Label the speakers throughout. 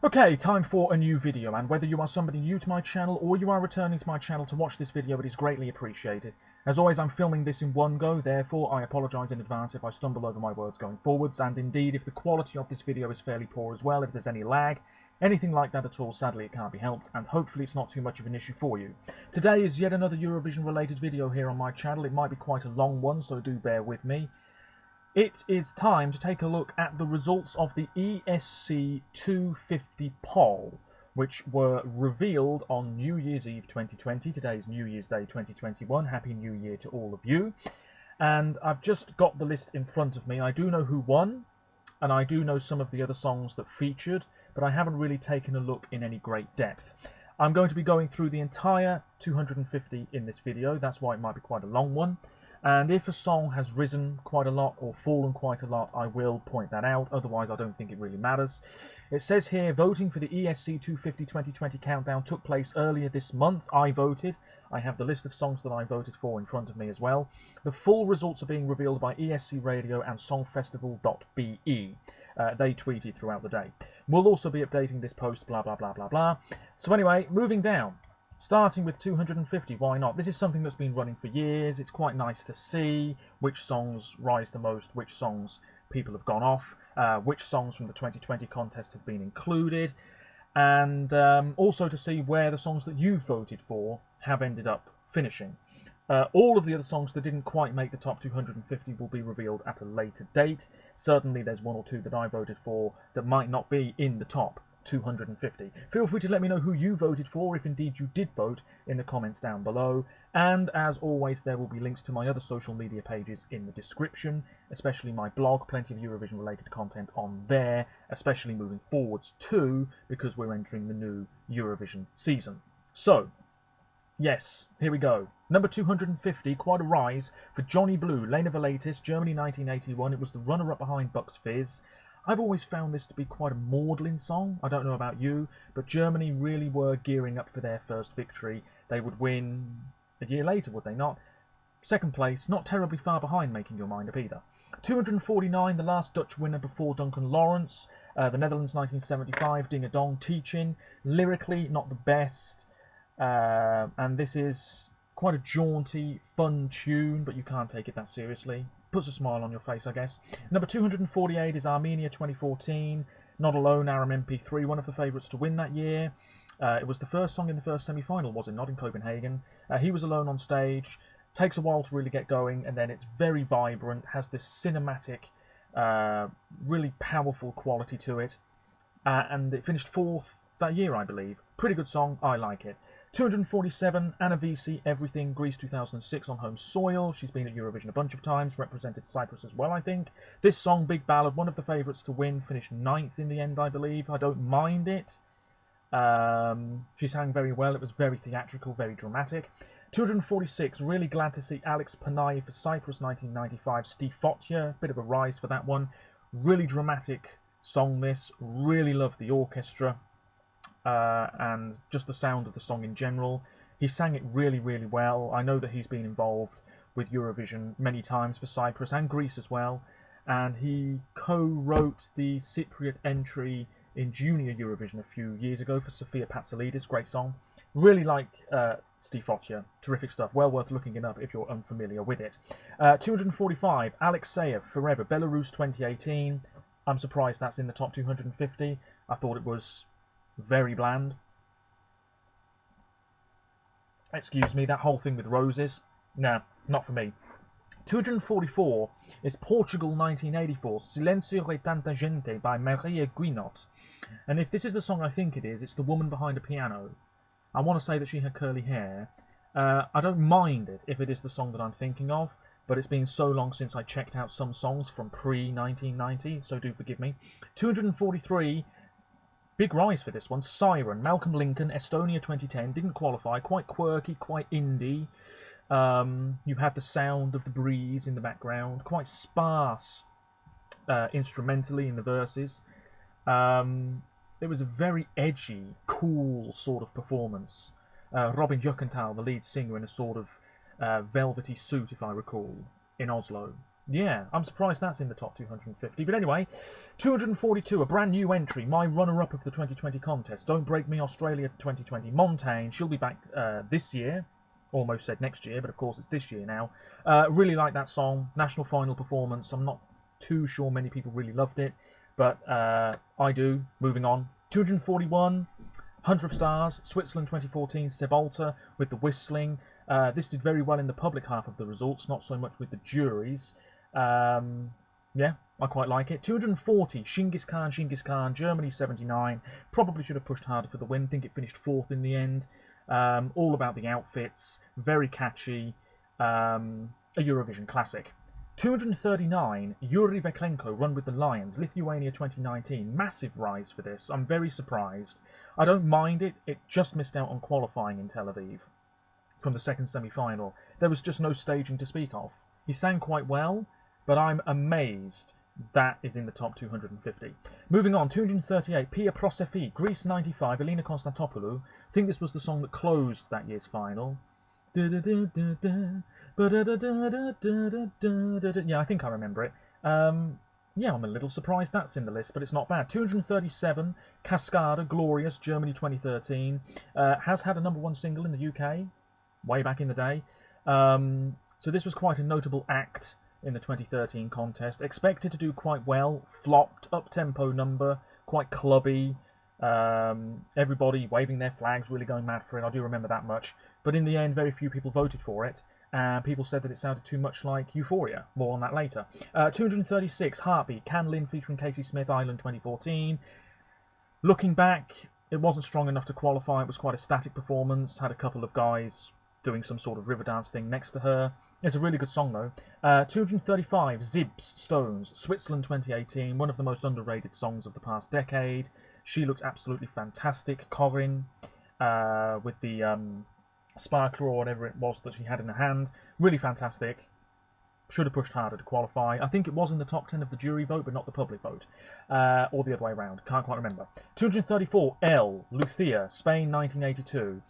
Speaker 1: Okay, time for a new video, and whether you are somebody new to my channel or you are returning to my channel to watch this video, it is greatly appreciated. As always, I'm filming this in one go, therefore I apologise in advance if I stumble over my words going forwards, and indeed if the quality of this video is fairly poor as well, if there's any lag, anything like that at all, sadly it can't be helped, and hopefully it's not too much of an issue for you. Today is yet another Eurovision related video here on my channel. It might be quite a long one, so do bear with me. It is time to take a look at the results of the ESC 250 poll, which were revealed on New Year's Eve 2020. Today is New Year's Day 2021. Happy New Year to all of you. And I've just got the list in front of me. I do know who won, and I do know some of the other songs that featured, but I haven't really taken a look in any great depth. I'm going to be going through the entire 250 in this video. That's why it might be quite a long one. And if a song has risen quite a lot or fallen quite a lot, I will point that out. Otherwise, I don't think it really matters. It says here, voting for the ESC 250 2020 countdown took place earlier this month. I voted. I have the list of songs that I voted for in front of me as well. The full results are being revealed by ESC Radio and songfestival.be. They tweeted throughout the day. We'll also be updating this post, blah, blah, blah, blah, blah. So anyway, moving down. Starting with 250, why not? This is something that's been running for years. It's quite nice to see which songs rise the most, which songs people have gone off, which songs from the 2020 contest have been included, and also to see where the songs that you've voted for have ended up finishing. All of the other songs that didn't quite make the top 250 will be revealed at a later date. Certainly there's one or two that I voted for that might not be in the top 250. Feel free to let me know who you voted for, if indeed you did vote, in the comments down below. And as always, there will be links to my other social media pages in the description, especially my blog, plenty of Eurovision related content on there, especially moving forwards too, because we're entering the new Eurovision season. So, yes, here we go. Number 250, quite a rise for Johnny Blue, Lena Velatis, Germany 1981. It was the runner-up behind Bucks Fizz. I've always found this to be quite a maudlin song. I don't know about you, but Germany really were gearing up for their first victory. They would win a year later, would they not? Second place, not terribly far behind Making Your Mind Up either. 249, the last Dutch winner before Duncan Lawrence. The Netherlands 1975, Ding a Dong, Teaching. Lyrically, not the best. And this is quite a jaunty, fun tune, but you can't take it that seriously. Puts a smile on your face, I guess. Number 248 is Armenia 2014. Not Alone, Aram MP3, one of the favourites to win that year. It was the first song in the first semi-final, was it not, in Copenhagen? He was alone on stage. Takes a while to really get going, and then it's very vibrant, has this cinematic, really powerful quality to it. And it finished fourth that year, I believe. Pretty good song, I like it. 247, Anna Visi, Everything, Greece 2006 on home soil. She's been at Eurovision a bunch of times, represented Cyprus as well, I think. This song, Big Ballad, one of the favourites to win, finished 9th in the end, I believe. I don't mind it. She sang very well. It was very theatrical, very dramatic. 246, really glad to see Alex Panay for Cyprus 1995. Stifotya, bit of a rise for that one. Really dramatic song this. Really loved the orchestra. And just the sound of the song in general. He sang it really, really well. I know that he's been involved with Eurovision many times for Cyprus and Greece as well, and he co-wrote the Cypriot entry in Junior Eurovision a few years ago for Sofia Patsalidis. Great song. Really like Stifotya. Terrific stuff. Well worth looking it up if you're unfamiliar with it. 245, Alexeyev, Forever, Belarus 2018. I'm surprised that's in the top 250. I thought it was very bland. Excuse me, that whole thing with roses. No, not for me. 244 is Portugal 1984, Silencio e Tanta Gente by Maria Guinot. And if this is the song I think it is, it's the woman behind a piano. I want to say that she had curly hair. I don't mind it if it is the song that I'm thinking of, but it's been so long since I checked out some songs from pre-1990, so do forgive me. 243, big rise for this one. Siren, Malcolm Lincoln, Estonia 2010. Didn't qualify. Quite quirky, quite indie. You have the sound of the breeze in the background. Quite sparse instrumentally in the verses. It was a very edgy, cool sort of performance. Robin Juckenthal, the lead singer, in a sort of velvety suit, if I recall, in Oslo. Yeah, I'm surprised that's in the top 250. But anyway, 242, a brand new entry, my runner-up of the 2020 contest. Don't Break Me Australia 2020. Montaigne, she'll be back this year. Almost said next year, but of course it's this year now. Really like that song. National final performance. I'm not too sure many people really loved it, but I do. Moving on. 241, Hunter of Stars, Switzerland 2014, Sebalta with the whistling. This did very well in the public half of the results, not so much with the juries. Yeah, I quite like it. 240, Genghis Khan, Germany 79. Probably should have pushed harder for the win. Think it finished 4th in the end. All about the outfits, very catchy. A Eurovision classic. 239, Yuri Veklenko, Run with the Lions, Lithuania 2019. Massive rise for this. I'm very surprised. I don't mind it. It just missed out on qualifying in Tel Aviv from the second semi-final. There was just no staging to speak of. He sang quite well, but I'm amazed that is in the top 250. Moving on, 238, Pia Prosefi, Greece 95, Elena Konstantopoulou. I think this was the song that closed that year's final. Yeah, I think I remember it. Yeah, I'm a little surprised that's in the list, but it's not bad. 237, Cascada, Glorious, Germany 2013. Has had a #1 single in the UK, way back in the day. So this was quite a notable act in the 2013 contest. Expected to do quite well, flopped, up-tempo number, quite clubby. Everybody waving their flags, really going mad for it. I do remember that much. But in the end, very few people voted for it. And people said that it sounded too much like Euphoria. More on that later. 236, Heartbeat, Can Lin featuring Casey Smith, Island 2014. Looking back, it wasn't strong enough to qualify. It was quite a static performance. Had a couple of guys doing some sort of river dance thing next to her. It's a really good song though. 235, Zibs, Stones, Switzerland 2018. One of the most underrated songs of the past decade. She looked absolutely fantastic. Corinne, with the sparkler or whatever it was that she had in her hand. Really fantastic. Should have pushed harder to qualify. I think it was in the top 10 of the jury vote, but not the public vote. Or the other way around. Can't quite remember. 234, El, Lucia, Spain 1982.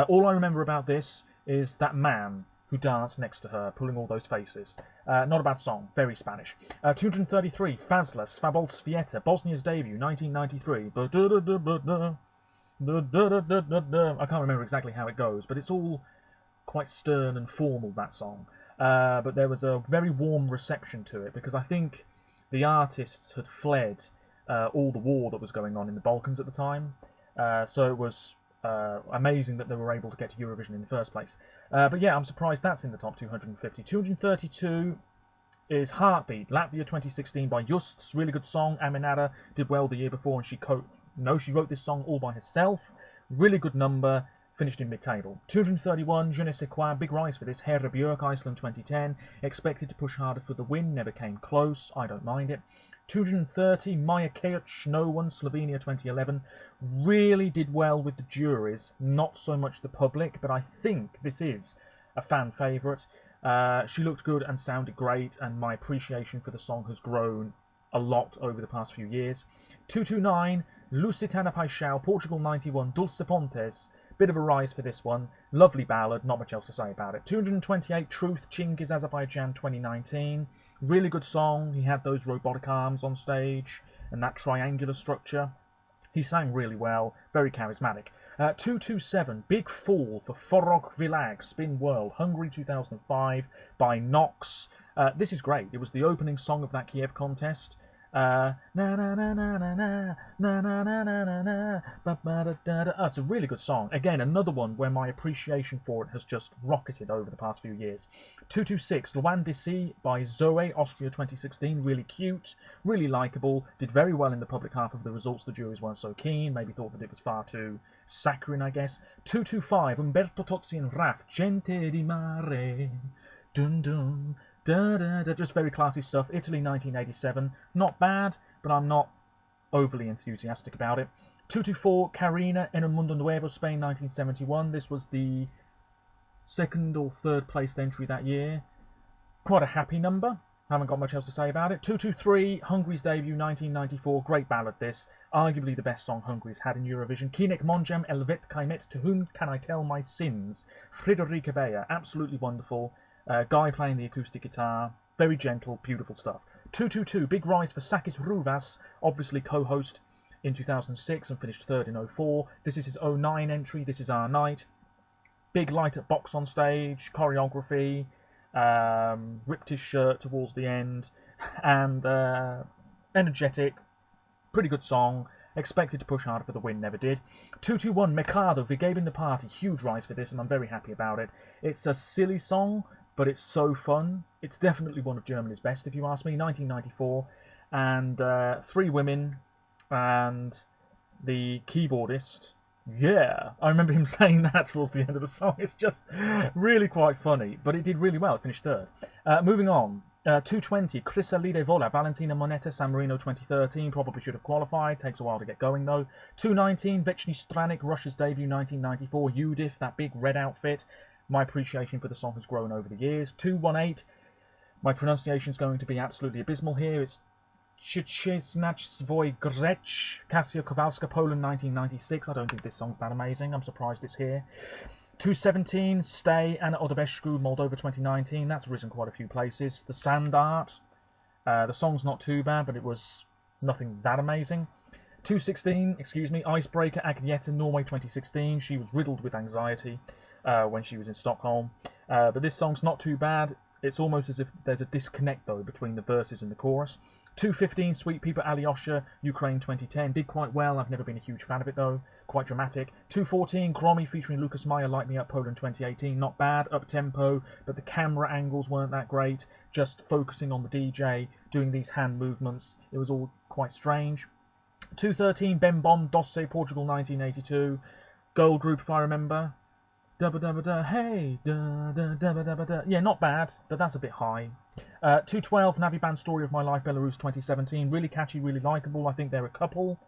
Speaker 1: All I remember about this is that man who danced next to her, pulling all those faces. Not a bad song, very Spanish. 233, Fazla, Svabol Svieta, Bosnia's debut, 1993. I can't remember exactly how it goes, but it's all quite stern and formal, that song. But there was a very warm reception to it, because I think the artists had fled all the war that was going on in the Balkans at the time. So it was amazing that they were able to get to Eurovision in the first place. But yeah, I'm surprised that's in the top 250. 232 is Heartbeat, Latvia 2016 by Justs. Really good song. Aminata did well the year before, and she wrote this song all by herself. Really good number. Finished in mid-table. 231, Je ne sais quoi, big rise for this. Hera Björk, Iceland 2010. Expected to push harder for the win, never came close. I don't mind it. 230, Maja Keuch, No One, Slovenia 2011. Really did well with the juries, not so much the public, but I think this is a fan favourite. She looked good and sounded great, and my appreciation for the song has grown a lot over the past few years. 229, Lusitana Paixão, Portugal 91, Dulce Pontes. Bit of a rise for this one. Lovely ballad, not much else to say about it. 228, Truth, Chingiz, Azerbaijan 2019. Really good song. He had those robotic arms on stage and that triangular structure. He sang really well, very charismatic. 227, Big Fall for Forog Vilag, Spin World, Hungary 2005 by Nox. This is great. It was the opening song of that Kiev contest. It's a really good song. Again, another one where my appreciation for it has just rocketed over the past few years. 226, Luan Disi by Zoe, Austria 2016. Really cute, really likeable. Did very well in the public half of the results. The juries weren't so keen. Maybe thought that it was far too saccharine, I guess. 225, Umberto Tozzi and Raf, Gente di Mare. Dun dun. Just very classy stuff. Italy 1987. Not bad, but I'm not overly enthusiastic about it. 224, Carina, En un Mundo Nuevo, Spain 1971. This was the second or third placed entry that year. Quite a happy number. Haven't got much else to say about it. 223, Hungary's debut 1994. Great ballad this. Arguably the best song Hungary's had in Eurovision. Kinek Monjam Elvet Kaimet, To Whom Can I Tell My Sins? Friederike Beyer. Absolutely wonderful. Guy playing the acoustic guitar. Very gentle, beautiful stuff. 222, big rise for Sakis Ruvas, obviously co-host in 2006 and finished third in 2004. This is his 2009 entry, This Is Our Night. Big light at box on stage, choreography, ripped his shirt towards the end, and energetic, pretty good song. Expected to push harder for the win, never did. 221, Mercado, We Gave Him the Party, huge rise for this, and I'm very happy about it. It's a silly song, but it's so fun. It's definitely one of Germany's best, if you ask me. 1994, and 3 women, and the keyboardist. Yeah, I remember him saying that towards the end of the song. It's just really quite funny, but it did really well. It finished third. Moving on. 220, Chrysalide Vola, Valentina Moneta, San Marino 2013, probably should have qualified, takes a while to get going though. 219, Vechny Stranik, Russia's debut 1994, Yudif, that big red outfit. My appreciation for the song has grown over the years. 218, my pronunciation is going to be absolutely abysmal here, it's Chichisnach Svoj Grzech, Kasia Kowalska, Poland 1996, I don't think this song's that amazing, I'm surprised it's here. 217, Stay, Anna Odebescu, Moldova 2019. That's risen quite a few places. The Sand Art. The song's not too bad, but it was nothing that amazing. 216, excuse me, Icebreaker, Agnieszka, Norway 2016. She was riddled with anxiety when she was in Stockholm. But this song's not too bad. It's almost as if there's a disconnect, though, between the verses and the chorus. 215, Sweet People, Alyosha, Ukraine 2010. Did quite well. I've never been a huge fan of it, though. Quite dramatic. 214, Gromi featuring Lucas Meyer, Light Me Up, Poland 2018. Not bad, up-tempo, but the camera angles weren't that great. Just focusing on the DJ, doing these hand movements. It was all quite strange. 213, Ben Bon, Dosse, Portugal 1982. Girl group, if I remember. Dubba dubba da, hey, da da dubba dubba da. Yeah, not bad, but that's a bit high. 212, Navi Band, Story of My Life, Belarus 2017. Really catchy, really likeable. I think they're a couple.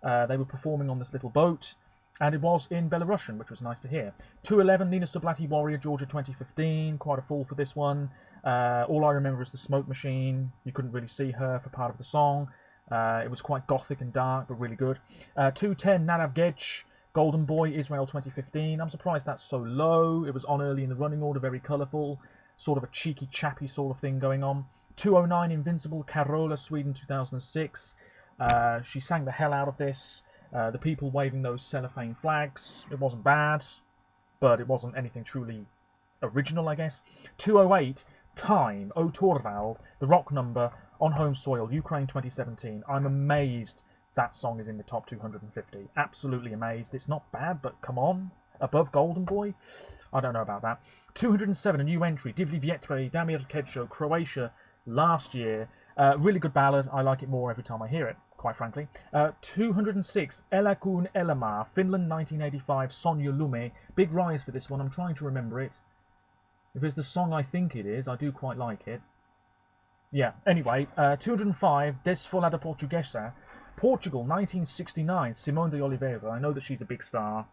Speaker 1: They were performing on this little boat, and it was in Belarusian, which was nice to hear. 211, Nina Sublati, Warrior, Georgia 2015. Quite a fall for this one. All I remember is the smoke machine. You couldn't really see her for part of the song. It was quite gothic and dark, but really good. 210, Nadav Gedge, Golden Boy, Israel 2015. I'm surprised that's so low. It was on early in the running order, very colourful. Sort of a cheeky, chappy sort of thing going on. 209, Invincible, Carola, Sweden 2006. She sang the hell out of this. The people waving those cellophane flags. It wasn't bad, but it wasn't anything truly original, I guess. 208, Time, O Torvald, the rock number, on home soil, Ukraine 2017. I'm amazed that song is in the top 250. Absolutely amazed. It's not bad, but come on. Above Golden Boy? I don't know about that. 207, a new entry, Divli Vietre, Damir Kedsho, Croatia, last year. Really good ballad. I like it more every time I hear it, quite frankly. 206, Elakun Elamar, Finland 1985, Sonia Lume. Big rise for this one. I'm trying to remember it. If it's the song I think it is, I do quite like it. Yeah, anyway, 205, Desfolada Portuguesa, Portugal 1969, Simone de Oliveira. I know that she's a big star.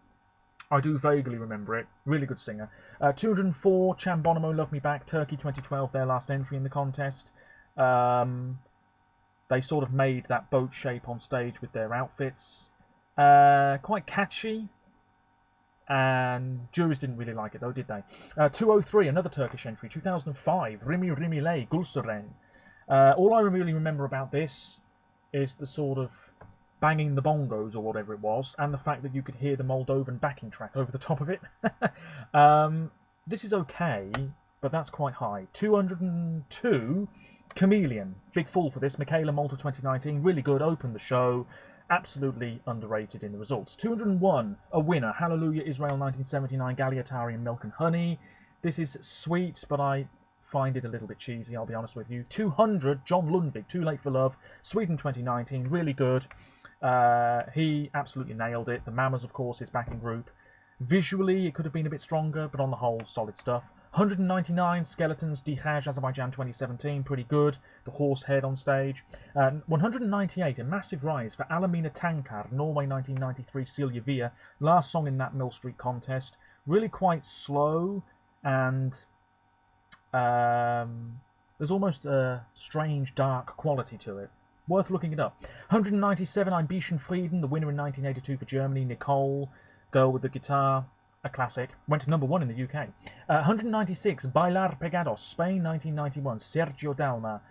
Speaker 1: I do vaguely remember it. Really good singer. 204, Chan Bonomo, Love Me Back, Turkey 2012, their last entry in the contest. They sort of made that boat shape on stage with their outfits. Quite catchy. And juries didn't really like it though, did they? 203, another Turkish entry. 2005, Rimi Rimile, Gulseren. All I really remember about this is the sort of banging the bongos or whatever it was, and the fact that you could hear the Moldovan backing track over the top of it. This is okay, but that's quite high. 202, Chameleon. Big fall for this. Michaela, Malta 2019. Really good. Opened the show. Absolutely underrated in the results. 201, a winner. Hallelujah, Israel 1979. Galiatari and Milk and Honey. This is sweet, but I find it a little bit cheesy, I'll be honest with you. 200, John Lundvik, Too Late for Love. Sweden 2019. Really good. He absolutely nailed it. The Mamas, of course, his backing group. Visually, it could have been a bit stronger, but on the whole, solid stuff. 199, Skeletons, Dihaj, Azerbaijan 2017, pretty good. The horse head on stage. 198, a massive rise for Alamina Tankar, Norway 1993, Silja Via. Last song in that Mill Street contest. Really quite slow, and there's almost a strange, dark quality to it. Worth looking it up. 197, Ein bisschen Frieden, the winner in 1982 for Germany, Nicole, girl with the guitar. a classic. Went to #1 in the UK. 196, Bailar Pegados, Spain, 1991, Sergio Dalma.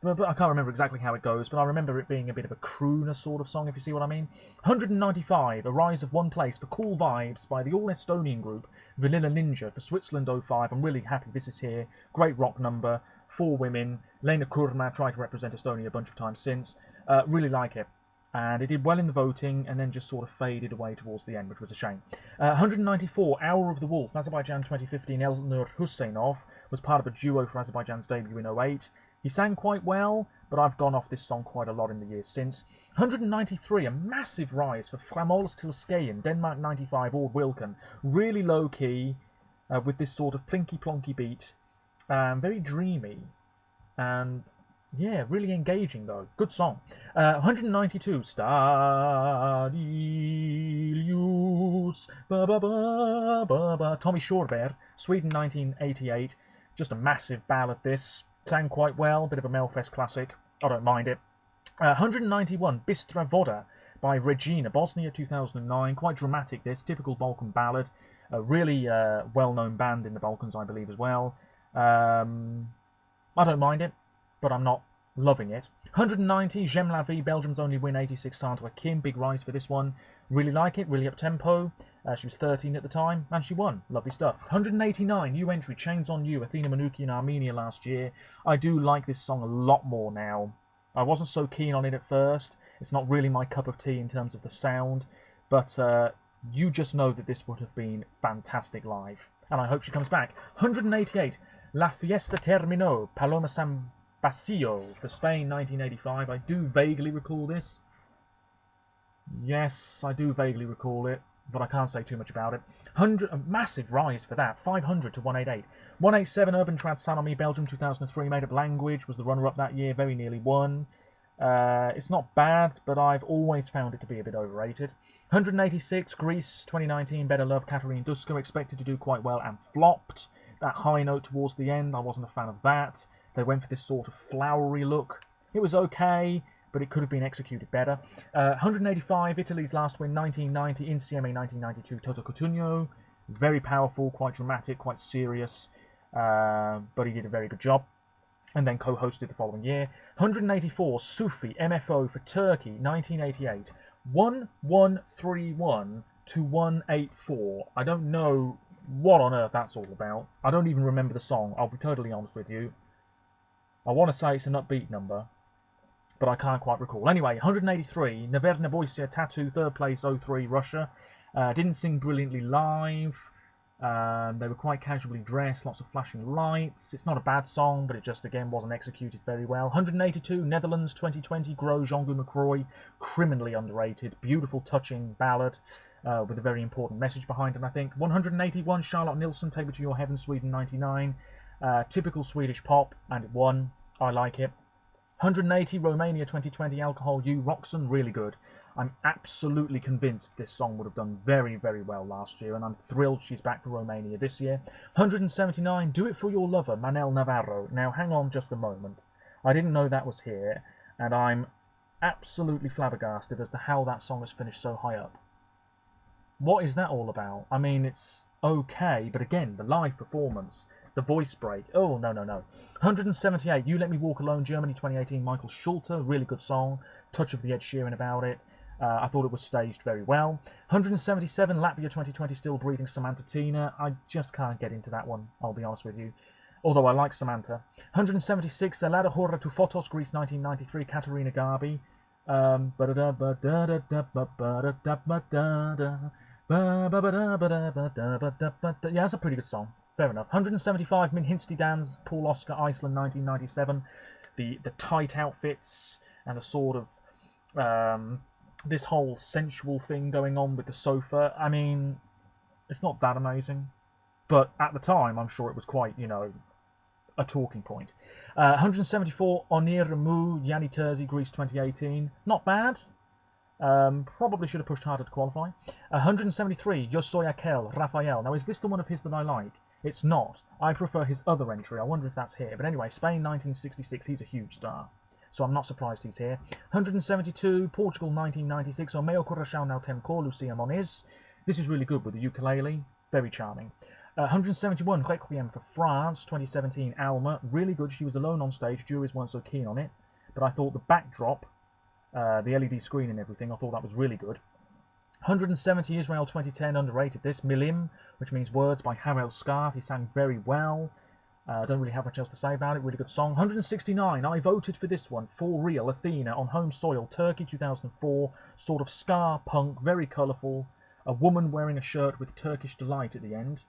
Speaker 1: I can't remember exactly how it goes, but I remember it being a bit of a crooner sort of song, if you see what I mean. 195, A Rise of One Place for Cool Vibes by the all-Estonian group Vanilla Ninja for Switzerland 05. I'm really happy this is here. Great rock number. 4 women. Lena Kurma tried to represent Estonia a bunch of times since. Really like it. And it did well in the voting and then just sort of faded away towards the end, which was a shame. 194, Hour of the Wolf, Azerbaijan 2015, Elnur Husseinov was part of a duo for Azerbaijan's debut in 08. He sang quite well, but I've gone off this song quite a lot in the years since. 193, a massive rise for Framols Tilskeien, Denmark 95, Ord Wilken. Really low key, with this sort of plinky plonky beat. Very dreamy. And yeah, really engaging though. Good song. 192, Stadius, Tommy Shorberg, Sweden 1988. Just a massive ballad this. Sang quite well, bit of a Melfest classic. I don't mind it. 191, Bistra Voda by Regina, Bosnia 2009. Quite dramatic this, typical Balkan ballad. A really well-known band in the Balkans, I believe, as well. I don't mind it, but I'm not loving it. 190, J'aime la vie, Belgium's only win, 86, Sandra Kim. Big rise for this one. Really like it, really up-tempo. She was 13 at the time, and she won. Lovely stuff. 189, new entry, Chains on You, Athena Manuki in Armenia last year. I do like this song a lot more now. I wasn't so keen on it at first. It's not really my cup of tea in terms of the sound, but you just know that this would have been fantastic live. And I hope she comes back. 188, La Fiesta Terminó, Paloma San Basilio for Spain 1985. I do vaguely recall this. Yes, I do vaguely recall it, but I can't say too much about it. A massive rise for that, 500 to 188. 187, Urban Trad Sanomi, Belgium 2003, Made Up Language, was the runner-up that year, very nearly won. It's not bad, but I've always found it to be a bit overrated. 186, Greece 2019, Better Love, Katarina Dusko, expected to do quite well and flopped. That high note towards the end, I wasn't a fan of that. They went for this sort of flowery look. It was okay, but it could have been executed better. 185, Italy's last win, 1990, Insieme 1992, Toto Cotugno. Very powerful, quite dramatic, quite serious, but he did a very good job. And then co-hosted the following year. 184, Sufi, MFO for Turkey, 1988. 1131 to 184. I don't know what on earth that's all about. I don't even remember the song, I'll be totally honest with you. I want to say it's an upbeat number, but I can't quite recall. Anyway, 183, Naverna Boysia, Tattoo, 3rd place, 03, Russia. Didn't sing brilliantly live. They were quite casually dressed, lots of flashing lights. It's not a bad song, but it just, again, wasn't executed very well. 182, Netherlands, 2020, Gros, Jean-Guy McCroy. Criminally underrated, beautiful, touching ballad with a very important message behind it, I think. 181, Charlotte Nilsson, Take Me to Your Heaven, Sweden, 99. Typical Swedish pop, and it won. I like it. 180, Romania 2020, Alcohol You, Roxanne, really good. I'm absolutely convinced this song would have done very, very well last year, and I'm thrilled she's back for Romania this year. 179, Do It For Your Lover, Manel Navarro. Now, hang on just a moment. I didn't know that was here, and I'm absolutely flabbergasted as to how that song has finished so high up. What is that all about? I mean, it's okay, but again, the live performance, the voice break, oh, no, no, no. 178, You Let Me Walk Alone, Germany 2018, Michael Schulte, really good song, touch of the Ed Sheeran about it. I thought it was staged very well. 177, Latvia 2020, Still Breathing, Samantha Tina. I just can't get into that one, I'll be honest with you. Although I like Samantha. 176, Elada Hora to Photos, Greece 1993, Katerina Garbi. Yeah, that's a pretty good song. Fair enough. 175, Min Hinsti Dans, Paul Oscar, Iceland 1997. The tight outfits and the sort of this whole sensual thing going on with the sofa. I mean, it's not that amazing, but at the time I'm sure it was quite, you know, a talking point. 174, Onir Mu, Yanni Terzi, Greece 2018. Not bad. Probably should have pushed harder to qualify. 173, Yo Soy Aquel, Rafael. Now, is this the one of his that I like? It's not. I prefer his other entry. I wonder if that's here. But anyway, Spain 1966, he's a huge star. so I'm not surprised he's here. 172, Portugal 1996, O Meu Coração Não Tem Cor, Lucia Moniz. This is really good with the ukulele, very charming. 171, Requiem for France, 2017, Alma, really good. She was alone on stage, juries weren't so keen on it, but I thought the backdrop, the LED screen and everything, I thought that was really good. 170, Israel 2010, underrated this, Milim, which means words, by Harel Skat. He sang very well. Don't really have much else to say about it, really good song. 169, I voted for this one, For Real, Athena, on home soil, Turkey 2004, sort of ska punk, very colourful, a woman wearing a shirt with Turkish delight at the end.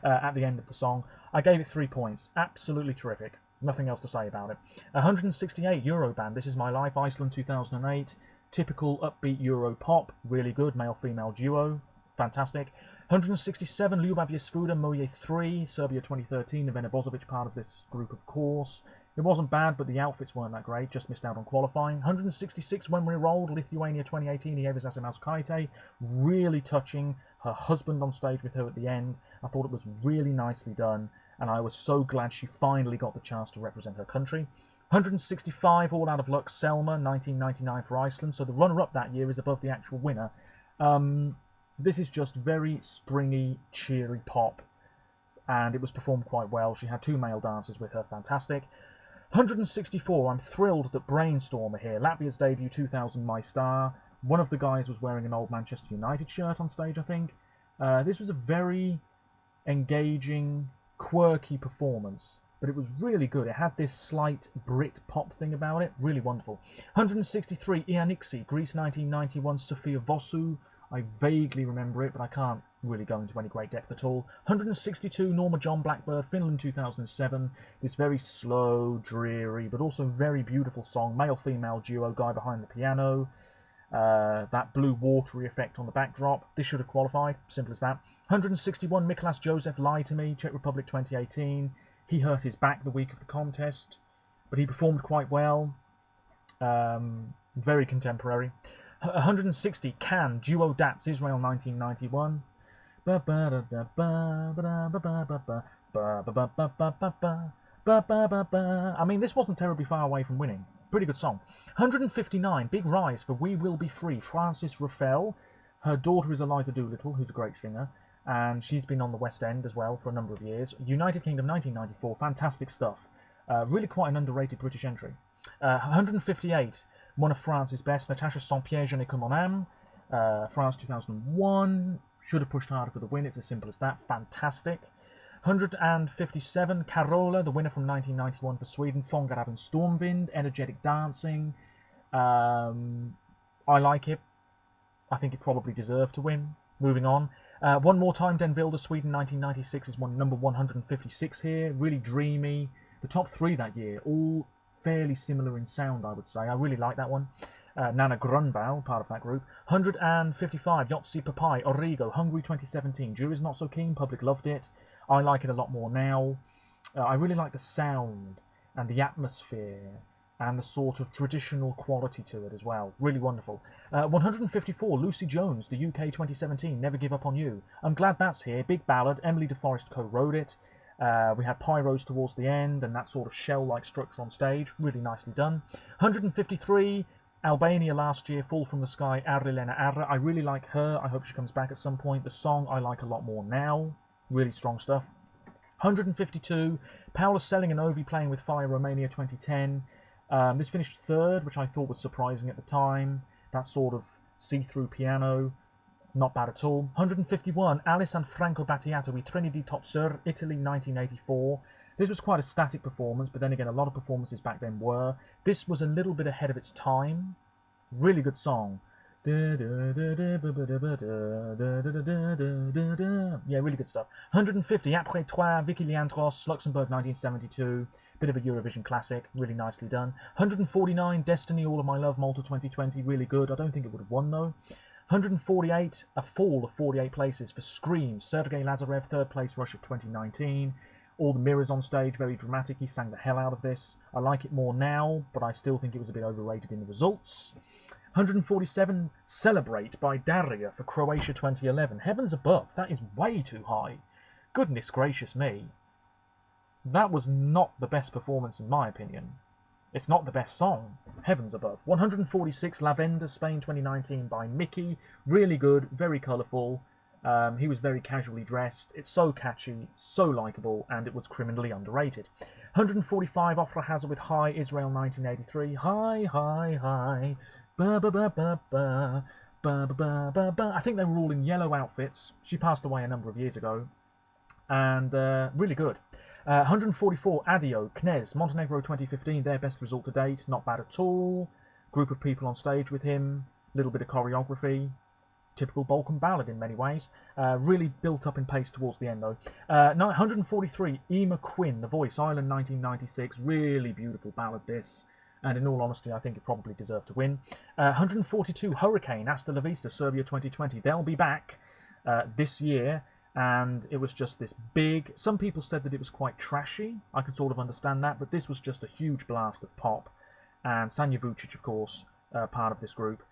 Speaker 1: At the end of the song. I gave it 3 points. Absolutely terrific. Nothing else to say about it. 168, Euroband, This Is My Life, Iceland 2008. Typical upbeat Euro pop. Really good. Male-female duo. Fantastic. 167, Ljubavje Svuda, Moje 3, Serbia 2013. Nevena Bozovic, part of this group, of course. It wasn't bad, but the outfits weren't that great. Just missed out on qualifying. 166, When We Rolled, Lithuania 2018. Ieva Zasimauskaite. Really touching. Her husband on stage with her at the end. I thought it was really nicely done, and I was so glad she finally got the chance to represent her country. 165, All Out of Luck, Selma, 1999 for Iceland. So the runner-up that year is above the actual winner. This is just very springy, cheery pop, and it was performed quite well. She had 2 male dancers with her. Fantastic. 164, I'm thrilled that Brainstorm are here. Latvia's debut 2000, My Star. One of the guys was wearing an old Manchester United shirt on stage, I think. This was a very engaging, quirky performance, but it was really good. It had this slight Brit pop thing about it. Really wonderful. 163, Ianixi, Greece 1991, Sofia Vosu. I vaguely remember it, but I can't really go into any great depth at all. 162, Norma John Blackbird, Finland 2007. This very slow, dreary, but also very beautiful song. Male-female duo, guy behind the piano. That blue watery effect on the backdrop. This should have qualified, simple as that. 161, Mikolas Joseph, Lie to Me, Czech Republic 2018. He hurt his back the week of the contest, but he performed quite well. Very contemporary. 160, Can, Duo Dats, Israel 1991. I mean, this wasn't terribly far away from winning. Pretty good song. 159, Big Rise for We Will Be Free, Frances Raffel. Her daughter is Eliza Doolittle, who's a great singer, and she's been on the West End as well for a number of years. United Kingdom 1994, fantastic stuff. Really quite an underrated British entry. 158, one of France's best, Natasha Saint-Pierre, Je ne comme mon âme, France 2001. Should have pushed harder for the win, it's as simple as that. Fantastic. 157, Carola, the winner from 1991 for Sweden, Fångar av en stormvind, energetic dancing. I like it. I think it probably deserved to win. Moving on. One More Time, Den Wilde, Sweden 1996 is number 156 here. Really dreamy. The top 3 that year, all fairly similar in sound, I would say. I really like that one. Nana Grunwald, part of that group. 155, Yotzi Papai, Origo, Hungary 2017. Jury's not so keen, public loved it. I like it a lot more now. I really like the sound and the atmosphere and the sort of traditional quality to it as well. Really wonderful. 154, Lucy Jones, the UK 2017, Never Give Up On You. I'm glad that's here. Big ballad. Emily DeForest co-wrote it. We had pyros towards the end and that sort of shell-like structure on stage. Really nicely done. 153, Albania last year, Fall From The Sky, Arrilena Arra. I really like her. I hope she comes back at some point. The song I like a lot more now. Really strong stuff. 152, Paula Selling and Ovi, Playing With Fire, Romania 2010. This finished 3rd, which I thought was surprising at the time. That sort of see-through piano. Not bad at all. 151, Alice and Franco Battiato with Trinity Topsur, Italy 1984. This was quite a static performance, but then again, a lot of performances back then were. This was a little bit ahead of its time. Really good song. Yeah, really good stuff. 150, Après Toi, Vicky Leandros, Luxembourg 1972. Bit of a Eurovision classic, really nicely done. 149, Destiny, All of My Love, Malta 2020, really good. I don't think it would have won though. 148, a fall of 48 places for Scream, Sergei Lazarev, 3rd place, Russia 2019. All the mirrors on stage, very dramatic. He sang the hell out of this. I like it more now, but I still think it was a bit overrated in the results. 147, Celebrate by Daria for Croatia 2011. Heavens above, that is way too high. Goodness gracious me. That was not the best performance in my opinion. It's not the best song, heavens above. 146, Lavender, Spain 2019 by Mickey. Really good, very colourful. He was very casually dressed. It's so catchy, so likeable, and it was criminally underrated. 145, Ofra Hazard with Hi, Israel 1983. Hi, hi, hi. Ba ba ba ba ba. Ba, ba, ba, ba, ba. I think they were all in yellow outfits. She passed away a number of years ago. And really good. 144, Adio, Knez, Montenegro 2015, their best result to date. Not bad at all. Group of people on stage with him. Little bit of choreography. Typical Balkan ballad in many ways. Really built up in pace towards the end though. 143, Emma Quinn, The Voice, Ireland 1996. Really beautiful ballad this. And in all honesty, I think it probably deserved to win. 142, Hurricane, Hasta La Vista, Serbia 2020. They'll be back this year. And it was just this big... Some people said that it was quite trashy. I could sort of understand that. But this was just a huge blast of pop. And Sanja Vucic, of course, part of this group.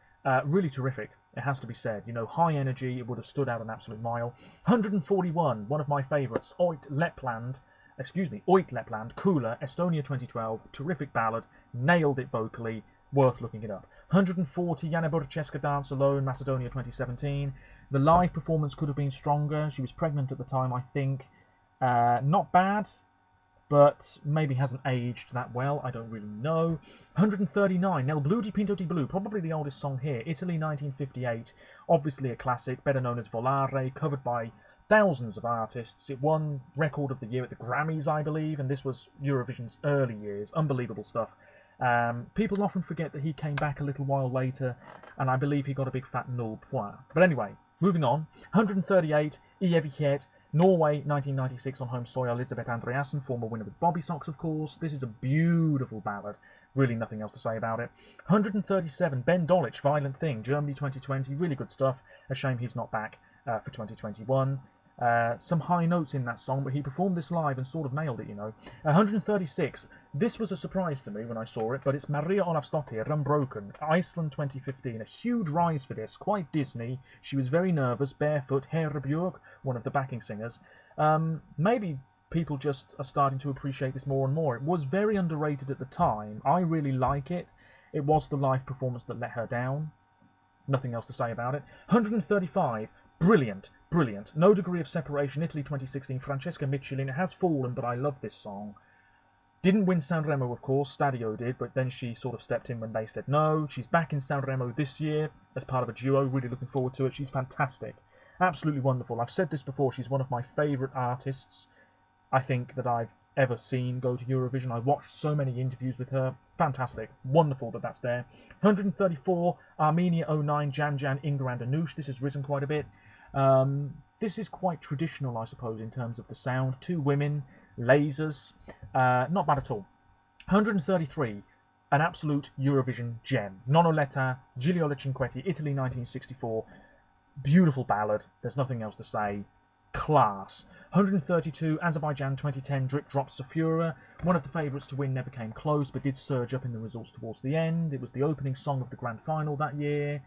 Speaker 1: Really terrific, it has to be said. You know, high energy, it would have stood out an absolute mile. 141, one of my favourites, Oit Lepland, Kula, Estonia 2012, terrific ballad, nailed it vocally, worth looking it up. 140, Yana Burceska, Dance Alone, Macedonia 2017. The live performance could have been stronger. She was pregnant at the time, I think. Not bad, but maybe hasn't aged that well. I don't really know. 139, Nel Blu di Pinto di Blu, probably the oldest song here. Italy 1958, obviously a classic, better known as Volare, covered by thousands of artists. It won Record of the Year at the Grammys, I believe, and this was Eurovision's early years. Unbelievable stuff. People often forget that he came back a little while later, and I believe he got a big fat null point. But anyway, moving on. 138, Evighet, Norway 1996 on home soil, Elisabeth Andreasen, former winner with Bobby Socks, of course. This is a beautiful ballad. Really nothing else to say about it. 137, Ben Dolich, Violent Thing, Germany 2020. Really good stuff. A shame he's not back for 2021. Some high notes in that song, but he performed this live and sort of nailed it, you know. 136, this was a surprise to me when I saw it, but it's Maria Olafsdottir, Unbroken, Iceland 2015. A huge rise for this, quite Disney. She was very nervous, barefoot. Hera Björk, one of the backing singers. Maybe people just are starting to appreciate this more and more. It was very underrated at the time. I really like it. It was the live performance that let her down. Nothing else to say about it. 135, brilliant, brilliant. No Degree of Separation, Italy 2016, Francesca Michelin. It has fallen, but I love this song. Didn't win Sanremo, of course, Stadio did, but then she sort of stepped in when they said no. She's back in Sanremo this year as part of a duo, really looking forward to it. She's fantastic, absolutely wonderful. I've said this before, she's one of my favourite artists, I think, that I've ever seen go to Eurovision. I watched so many interviews with her. Fantastic. Wonderful that that's there. 134, Armenia 09, Jan Jan, Inga and Anoush. This has risen quite a bit. This is quite traditional, I suppose, in terms of the sound. Two women, lasers. Not bad at all. 133, an absolute Eurovision gem. Nonoletta, Gigliola Cinquetti, Italy 1964. Beautiful ballad. There's nothing else to say. Class. 132, Azerbaijan 2010, Drip Drop Safura. One of the favourites to win, never came close, but did surge up in the results towards the end. It was the opening song of the grand final that year.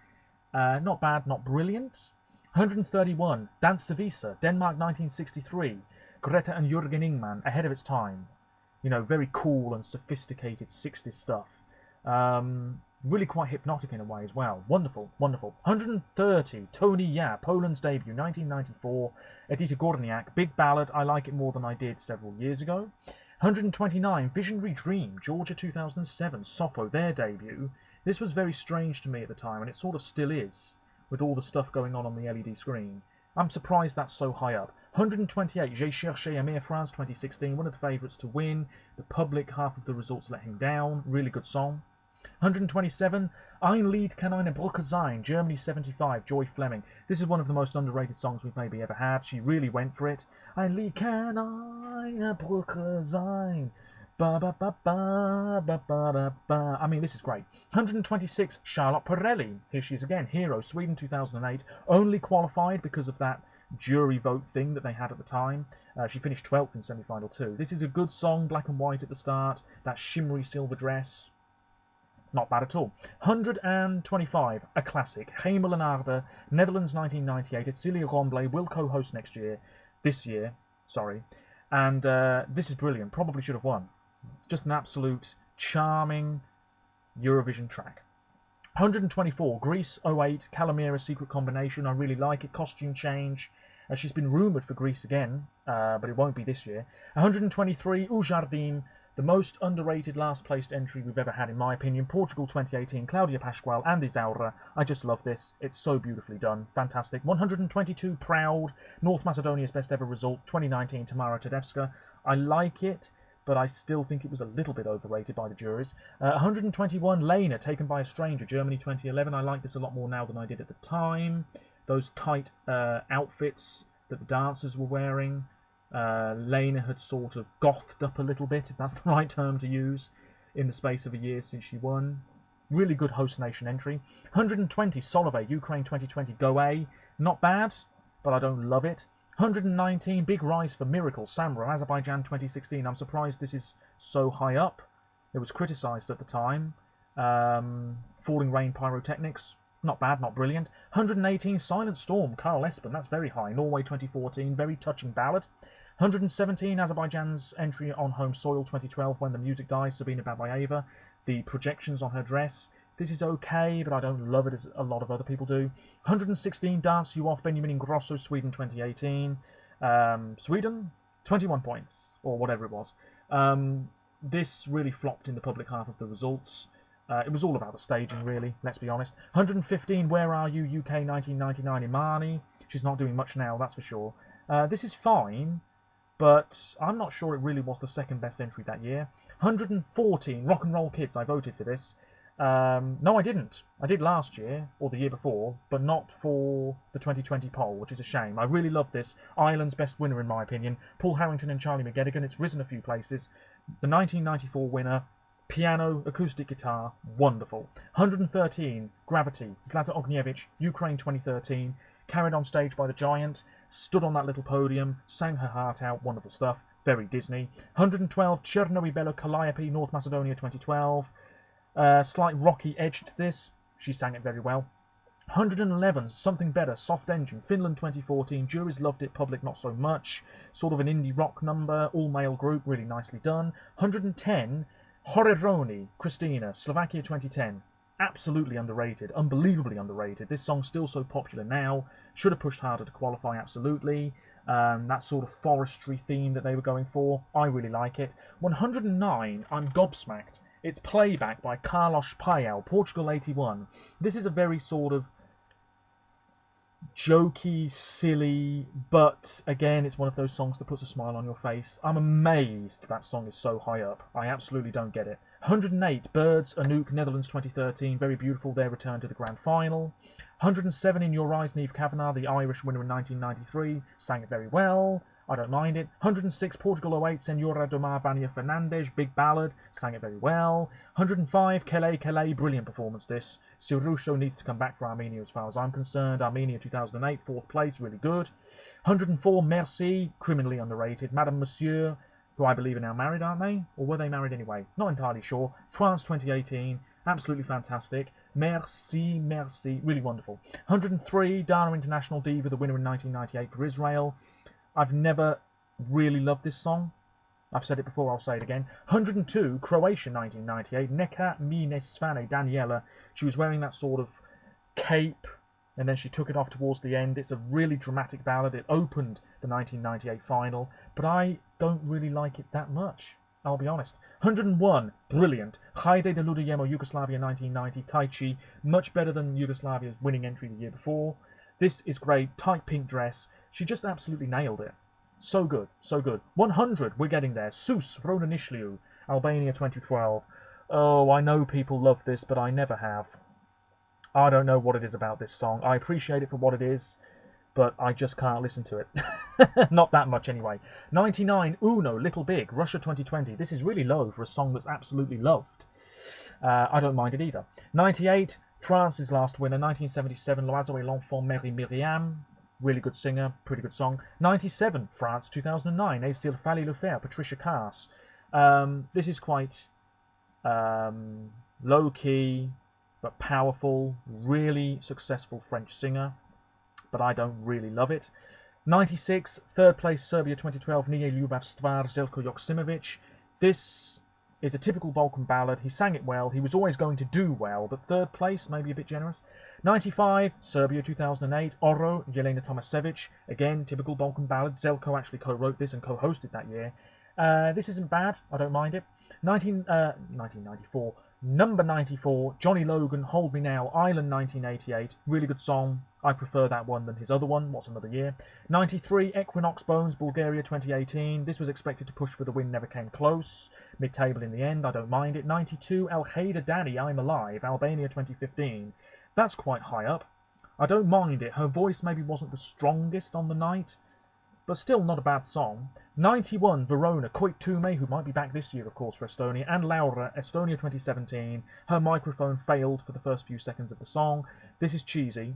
Speaker 1: Not bad, not brilliant. 131, Dansa Visa, Denmark 1963. Greta and Jürgen Ingman, ahead of its time. You know, very cool and sophisticated 60s stuff. Really quite hypnotic in a way as well. Wonderful, wonderful. 130, Tony Ya, Poland's debut, 1994. Edita Górniak, big ballad. I like it more than I did several years ago. 129, Visionary Dream, Georgia 2007, Sofo, their debut. This was very strange to me at the time, and it sort of still is, with all the stuff going on the LED screen. I'm surprised that's so high up. 128, J'ai cherché Amir France 2016, one of the favourites to win. The public, half of the results let him down. Really good song. 127, Ein Lied kann eine Brücke sein, Germany 75, Joy Fleming. This is one of the most underrated songs we've maybe ever had. She really went for it. Ein Lied kann eine Brücke sein. Ba ba ba ba ba ba ba ba. I mean, this is great. 126, Charlotte Perrelli. Here she is again. Hero, Sweden 2008. Only qualified because of that jury vote thing that they had at the time. She finished 12th in semi-final 2. This is a good song, black and white at the start. That shimmery silver dress. Not bad at all. 125, a classic. Hemel en Aarde, Netherlands 1998. It's Celia Rombley, will co-host this year, sorry. And this is brilliant. Probably should have won. Just an absolute charming Eurovision track. 124, Greece 08, Calamira Secret Combination. I really like it. Costume change. She's been rumoured for Greece again, but it won't be this year. 123, U Jardim, the most underrated last placed entry we've ever had in my opinion. Portugal 2018, Claudia Pascual and Isaura. I just love this. It's so beautifully done. Fantastic. 122, Proud, North Macedonia's best ever result. 2019, Tamara Tedevska. I like it, but I still think it was a little bit overrated by the juries. 121, Lena, Taken by a Stranger, Germany 2011. I like this a lot more now than I did at the time. Those tight outfits that the dancers were wearing. Lena had sort of gothed up a little bit, if that's the right term to use, in the space of a year since she won. Really good host nation entry. 120, Solove, Ukraine 2020, Go A. Not bad, but I don't love it. 119, Big Rise for Miracle, Samra, Azerbaijan 2016. I'm surprised this is so high up. It was criticised at the time. Falling Rain Pyrotechnics. Not bad, not brilliant. 118, Silent Storm, Carl Espen. That's very high. Norway 2014, very touching ballad. 117, Azerbaijan's entry on home soil 2012, When the Music Dies, Sabina Babayeva. The projections on her dress. This is okay, but I don't love it as a lot of other people do. 116, Dance You Off, Benjamin Ingrosso, Sweden 2018. Sweden, 21 points, or whatever it was. This really flopped in the public half of the results. It was all about the staging, really, let's be honest. 115, Where Are You, UK 1999, Imani. She's not doing much now, that's for sure. This is fine, but I'm not sure it really was the second best entry that year. 114, Rock and Roll Kids. I voted for this. No, I didn't. I did last year, or the year before, but not for the 2020 poll, which is a shame. I really love this. Ireland's best winner, in my opinion. Paul Harrington and Charlie McGettigan. It's risen a few places. The 1994 winner. Piano, acoustic guitar, wonderful. 113, Gravity, Zlata Ogniewicz, Ukraine 2013, carried on stage by the Giant, stood on that little podium, sang her heart out, wonderful stuff, very Disney. 112, Chernowy Belo Calliope, North Macedonia 2012, slight rocky edge to this, she sang it very well. 111, Something Better, Soft Engine, Finland 2014, juries loved it, public not so much, sort of an indie rock number, all-male group, really nicely done. 110, Horeroni, Christina, Slovakia 2010. Absolutely underrated, unbelievably underrated. This song's still so popular now. Should have pushed harder to qualify, absolutely. That sort of forestry theme that they were going for, I really like it. 109, I'm Gobsmacked. It's Playback by Carlos Paial, Portugal 81. This is a very sort of jokey, silly, but again, it's one of those songs that puts a smile on your face. I'm amazed that song is so high up. I absolutely don't get it. 108, Birds, Anouk, Netherlands 2013. Very beautiful, their return to the grand final. 107, In Your Eyes, Niamh Kavanagh, the Irish winner in 1993. Sang it very well. I don't mind it. 106, Portugal 08, Senhora do Mar, Vânia Fernandes, big ballad, sang it very well. 105, Kele, brilliant performance this. Sirusho needs to come back for Armenia as far as I'm concerned. Armenia 2008, 4th place, really good. 104, Merci, criminally underrated. Madame Monsieur, who I believe are now married, aren't they? Or were they married anyway? Not entirely sure. France 2018, absolutely fantastic. Merci, really wonderful. 103, Dana International Diva, the winner in 1998 for Israel. I've never really loved this song. I've said it before, I'll say it again. 102, Croatia 1998, Neka mi ne svane, Daniela. She was wearing that sort of cape, and then she took it off towards the end. It's a really dramatic ballad. It opened the 1998 final, but I don't really like it that much, I'll be honest. 101, brilliant. Haide de Ludojemo, Yugoslavia 1990, Tai Chi, much better than Yugoslavia's winning entry the year before. This is great, tight pink dress. She just absolutely nailed it. So good, so good. 100, we're getting there. Sus, Ronanishliu, Albania 2012. Oh, I know people love this, but I never have. I don't know what it is about this song. I appreciate it for what it is, but I just can't listen to it. Not that much anyway. 99, Uno, Little Big, Russia 2020. This is really low for a song that's absolutely loved. I don't mind it either. 98, France's last winner, 1977, L'Oiseau et l'Enfant Mary Myriam. Really good singer, pretty good song. 97, France 2009, Et s'il fallait le faire, Patricia Cass. This is quite low-key, but powerful, really successful French singer, but I don't really love it. 96, third place, Serbia 2012, Nije Ljubav Stvar, Zelko Joksimovic. This It's a typical Balkan ballad. He sang it well. He was always going to do well, but third place, maybe a bit generous. 95, Serbia 2008, Oro, Jelena Tomasevic. Again, typical Balkan ballad. Zelko actually co-wrote this and co-hosted that year. This isn't bad. I don't mind it. 1994. Number 94, Johnny Logan, Hold Me Now, Island 1988. Really good song. I prefer that one than his other one, What's Another Year. 93, Equinox Bones, Bulgaria 2018. This was expected to push for the win, never came close. Mid-table in the end, I don't mind it. 92, El Hader Daddy, I'm Alive, Albania 2015. That's quite high up. I don't mind it. Her voice maybe wasn't the strongest on the night, but still not a bad song. 91, Verona, Koitume, who might be back this year, of course, for Estonia, and Laura, Estonia 2017. Her microphone failed for the first few seconds of the song. This is cheesy,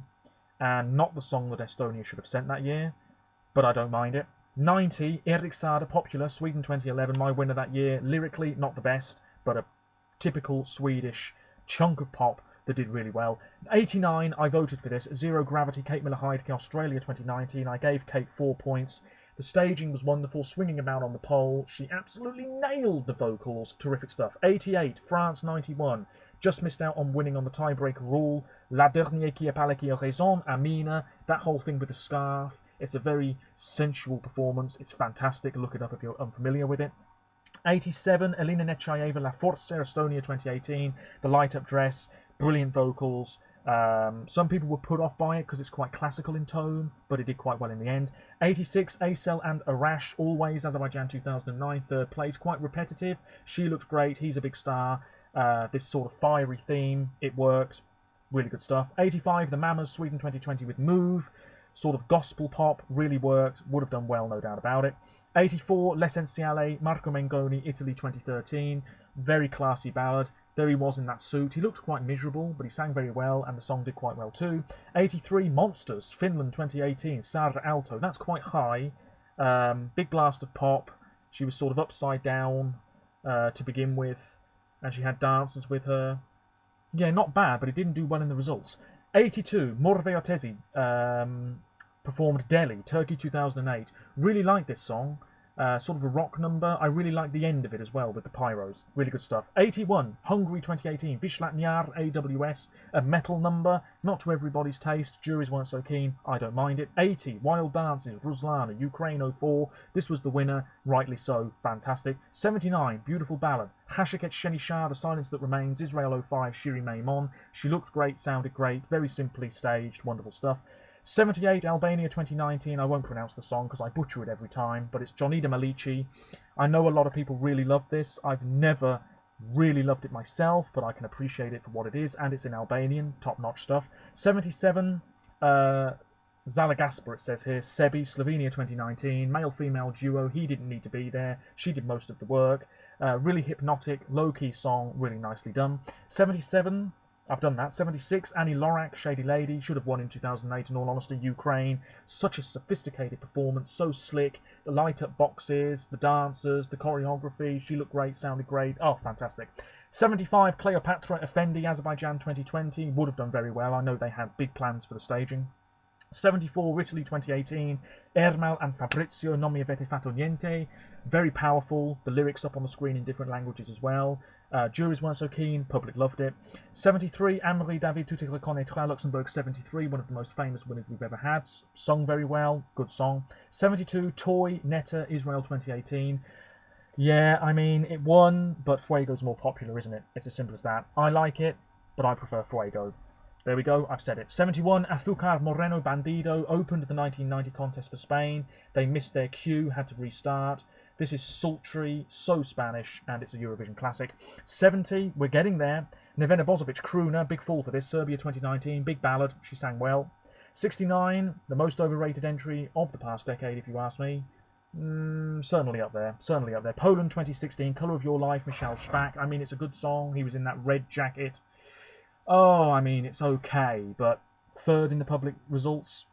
Speaker 1: and not the song that Estonia should have sent that year, but I don't mind it. 90, Erik Saade, Popular, Sweden 2011, my winner that year. Lyrically, not the best, but a typical Swedish chunk of pop that did really well. 89, I voted for this. Zero Gravity, Kate Miller-Heidke, Australia 2019. I gave Kate 4 points. The staging was wonderful, swinging about on the pole. She absolutely nailed the vocals. Terrific stuff. 88, France 91. Just missed out on winning on the tiebreaker rule. La dernière qui a parlé qui a raison, Amina. That whole thing with the scarf. It's a very sensual performance. It's fantastic. Look it up if you're unfamiliar with it. 87, Elena Nechaeva, La Forza, Estonia 2018. The light-up dress. Brilliant vocals. Some people were put off by it because it's quite classical in tone, but it did quite well in the end. 86, Aysel and Arash, Always, Azerbaijan 2009, third place. Quite repetitive. She looked great. He's a big star. This sort of fiery theme, it worked. Really good stuff. 85, The Mamas, Sweden 2020 with Move. Sort of gospel pop, really worked. Would have done well, no doubt about it. 84, L'Essenziale, Marco Mengoni, Italy 2013. Very classy ballad. There he was in that suit. He looked quite miserable, but he sang very well, and the song did quite well too. 83, Monsters, Finland 2018, Sara Alto. That's quite high. Big blast of pop. She was sort of upside down to begin with, and she had dancers with her. Yeah, not bad, but it didn't do well in the results. 82, Morve Otezi performed Delhi, Turkey 2008. Really liked this song. Sort of a rock number. I really like the end of it as well with the pyros. Really good stuff. 81, Hungary 2018, Vishlat Nyar, AWS, a metal number. Not to everybody's taste. Juries weren't so keen. I don't mind it. 80, Wild Dances, Ruslana, Ukraine 04. This was the winner. Rightly so. Fantastic. 79, Beautiful Ballad. Hashiket Shenishah, The Silence That Remains, Israel 05, Shiri Maimon. She looked great, sounded great. Very simply staged. Wonderful stuff. 78, Albania 2019. I won't pronounce the song because I butcher it every time, but it's Jonida Malici. I know a lot of people really love this. I've never really loved it myself, but I can appreciate it for what it is, and it's in Albanian, top-notch stuff. 77, Zalagasper, it says here, Sebi, Slovenia 2019, male-female duo. He didn't need to be there. She did most of the work. Really hypnotic, low-key song, really nicely done. 77, I've done that. 76, Annie Lorak, Shady Lady, should have won in 2008 in all honesty. Ukraine, such a sophisticated performance, so slick. The light-up boxes, the dancers, the choreography, she looked great, sounded great. Oh, fantastic. 75, Cleopatra, Effendi, Azerbaijan 2020, would have done very well. I know they had big plans for the staging. 74, Italy 2018, Ermal and Fabrizio, Non mi avete fatto niente. Very powerful, the lyrics up on the screen in different languages as well. Juries weren't so keen, public loved it. 73, Anne-Marie David, Tu te reconnaîtras, Luxembourg 73, one of the most famous winners we've ever had. Sung very well, good song. 72, Toy, Netta, Israel 2018. Yeah, I mean, it won, but Fuego's more popular, isn't it? It's as simple as that. I like it, but I prefer Fuego. There we go, I've said it. 71, Azúcar Moreno Bandido opened the 1990 contest for Spain. They missed their cue, had to restart. This is sultry, so Spanish, and it's a Eurovision classic. 70, we're getting there. Nevena Bozovic, Crooner, big fall for this. Serbia 2019, big ballad, she sang well. 69, the most overrated entry of the past decade, if you ask me. Certainly up there, certainly up there. Poland 2016, Colour of Your Life, Michal Szpak. I mean, it's a good song. He was in that red jacket. Oh, I mean, it's okay, but third in the public results,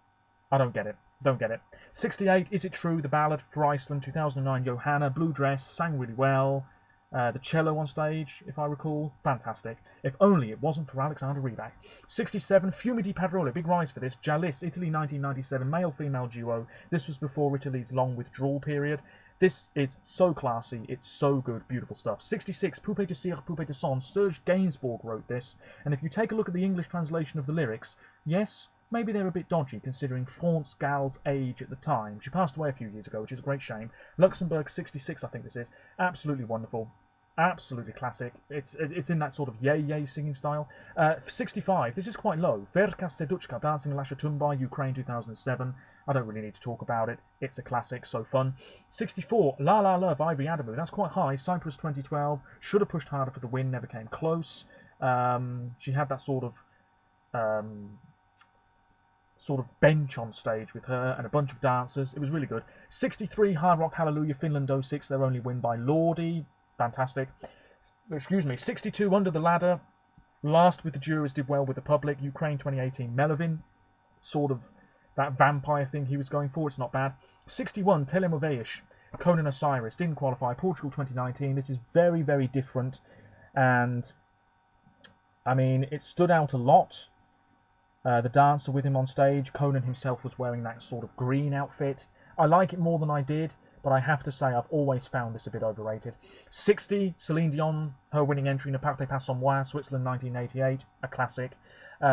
Speaker 1: I don't get it. Don't get it. 68, Is It True? The ballad for Iceland, 2009, Johanna, blue dress, sang really well. The cello on stage, if I recall, fantastic. If only it wasn't for Alexander Rybak. 67, Fiumi di Padrone, big rise for this. Jalis, Italy 1997, male-female duo. This was before Italy's long withdrawal period. This is so classy, it's so good, beautiful stuff. 66, Poupée de Cire, Poupée de Son. Serge Gainsbourg wrote this, and if you take a look at the English translation of the lyrics, yes, maybe they're a bit dodgy considering France Gal's age at the time. She passed away a few years ago, which is a great shame. Luxembourg 66, I think this is. Absolutely wonderful. Absolutely classic. It's in that sort of yay singing style. 65, this is quite low. Verka Seduchka, Dancing Lasha Tumba, Ukraine 2007. I don't really need to talk about it. It's a classic, so fun. 64, La La Love, Ivy Adamu. That's quite high. Cyprus 2012. Should have pushed harder for the win, never came close. She had that sort of bench on stage with her and a bunch of dancers. It was really good. 63, Hard Rock Hallelujah, Finland 06. Their only win by Lordi. Fantastic. Excuse me. 62, Under the Ladder. Last with the juries, did well with the public. Ukraine 2018, Melvin. Sort of that vampire thing he was going for. It's not bad. 61, Telemoveish, Conan Osiris. Didn't qualify. Portugal 2019. This is very, very different. And, I mean, it stood out a lot. The dancer with him on stage, Conan himself was wearing that sort of green outfit. I like it more than I did, but I have to say I've always found this a bit overrated. 60, Celine Dion, her winning entry, Ne partez pas sans moi, Switzerland 1988, a classic.